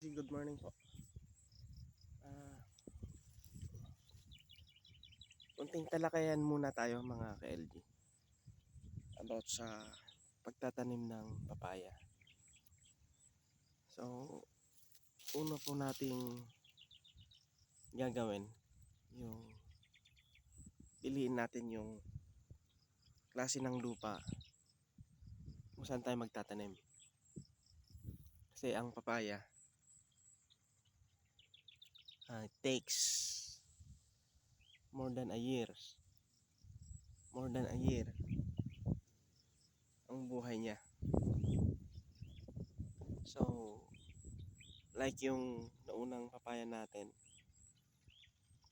ka-LG, good morning po. Ah, Unting talakayan muna tayo mga ka-LG about sa pagtatanim ng papaya. So, una po nating gagawin yung piliin natin yung klase ng lupa kung saan tayo magtatanim. Kasi ang papaya takes more than a year. More than a year ang buhay niya. So, like yung naunang papaya natin,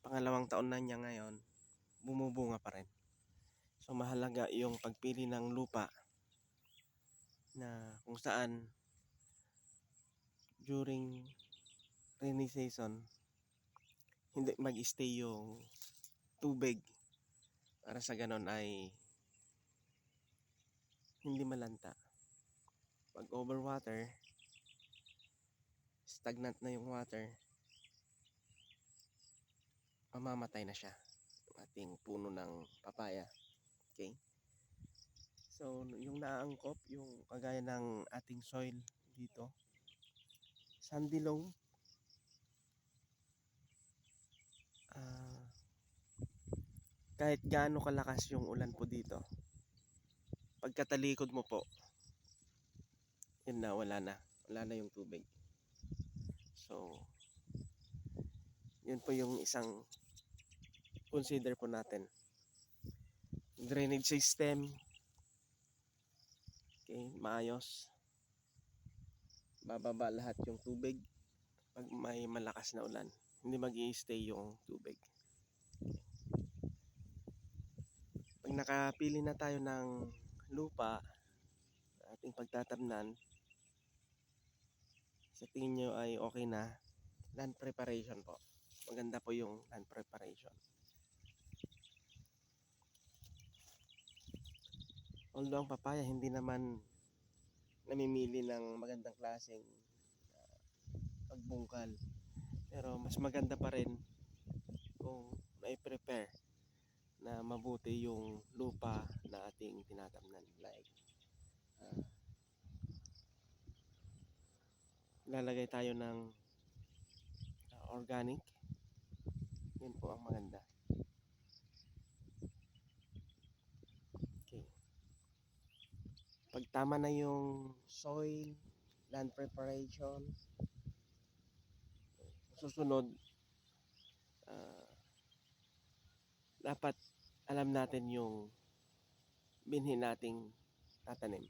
pangalawang taon na niya ngayon, bumubunga pa rin. So mahalaga yung pagpili ng lupa na kung saan during rainy season hindi mag-stay yung tubig para sa ganon ay hindi malanta. Pag overwater, stagnant na yung water, mamamatay na siya yung ating puno ng papaya. Okay? So yung naangkop, yung kagaya ng ating soil dito, sandy loam, kahit gaano kalakas yung ulan po dito, pagkatalikod mo po, yun na, wala na yung tubig. So yun po yung isang consider po natin. Drainage system, okay, maayos, bababa lahat yung tubig pag may malakas na ulan, hindi mag-i-stay yung tubig. Pag nakapili na tayo ng lupa ating pagtatamnan, sa tingin nyo ay okay na, land preparation po. Maganda po yung land preparation. Although ang papaya hindi naman namimili ng magandang klaseng pagbungkal, pero mas maganda pa rin kung mai-prepare na mabuti yung lupa na ating tinatamnan. Like lalagay tayo ng organic, yun po ang maganda. Okay. Pag tama na yung soil, land preparation, susunod, dapat alam natin yung binhi nating tatanim.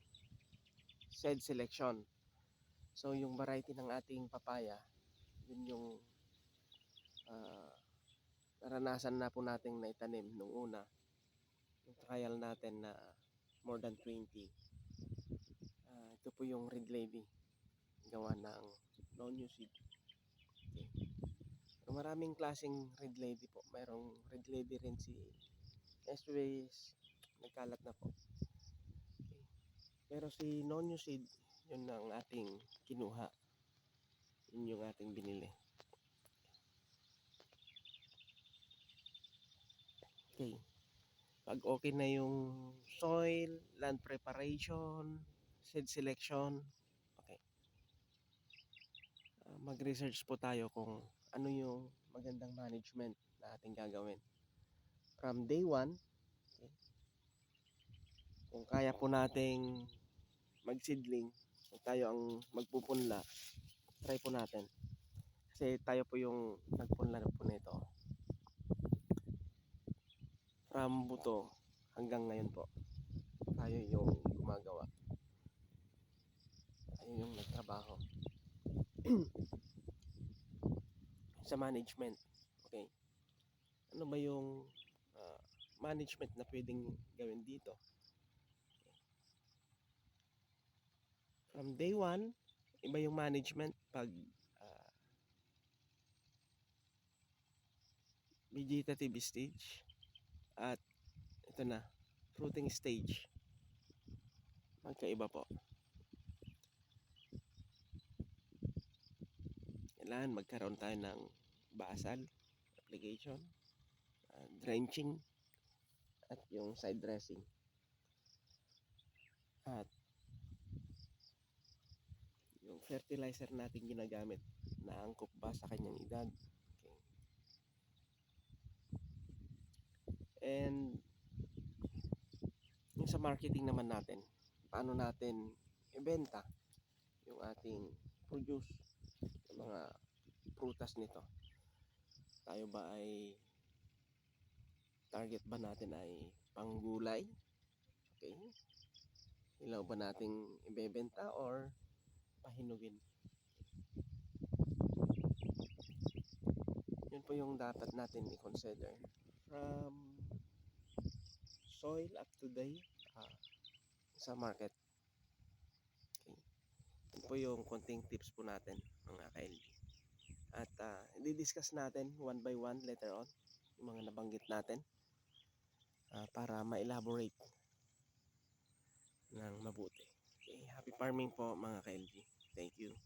Seed selection. So yung variety ng ating papaya, yun yung naranasan na po nating naitanim nung una. Yung trial natin na more than 20. Ito po yung Red Lady, gawa ng Nonyo seed. Okay. So, maraming klaseng Red Lady po. Mayroong Red Lady rin si S-Ways, nagkalat na po. Okay. Pero si Nonyo seed, yun ang ating kinuha. Yun yung ating binili. Okay. Pag okay na yung soil, land preparation, seed selection, okay. Mag-research po tayo kung ano yung magandang management na ating gagawin. From day 1, okay, kung kaya po nating mag-seedling, kung tayo ang magpupunla, try po natin. Kasi tayo po yung nagpunla po nito. From buto hanggang ngayon po, tayo yung gumagawa. Tayo yung nagtrabaho. Sa management, okay. Ano ba yung management na pwedeng gawin dito? Okay. From day 1, iba yung management pag vegetative stage at ito na, fruiting stage. Magkaiba po. kailangan magkaroon tayo ng basal application, drenching, at yung side dressing. At yung fertilizer natin ginagamit, naangkop ba sa kanyang edad. Okay. And yung sa marketing naman natin, paano natin ibenta yung ating produce, yung mga prutas nito. Tayo ba ay target ba natin ay panggulay? Okay. Ilaw ba nating ibebenta or pahinugin? Yun po yung dapat natin i-consider from soil up to the sa market. Okay. Yun po yung konting tips po natin mga ka-LG. At i-discuss natin one by one later on yung mga nabanggit natin para ma-elaborate ng mabuti. Okay. Happy farming po mga ka-LG. Thank you.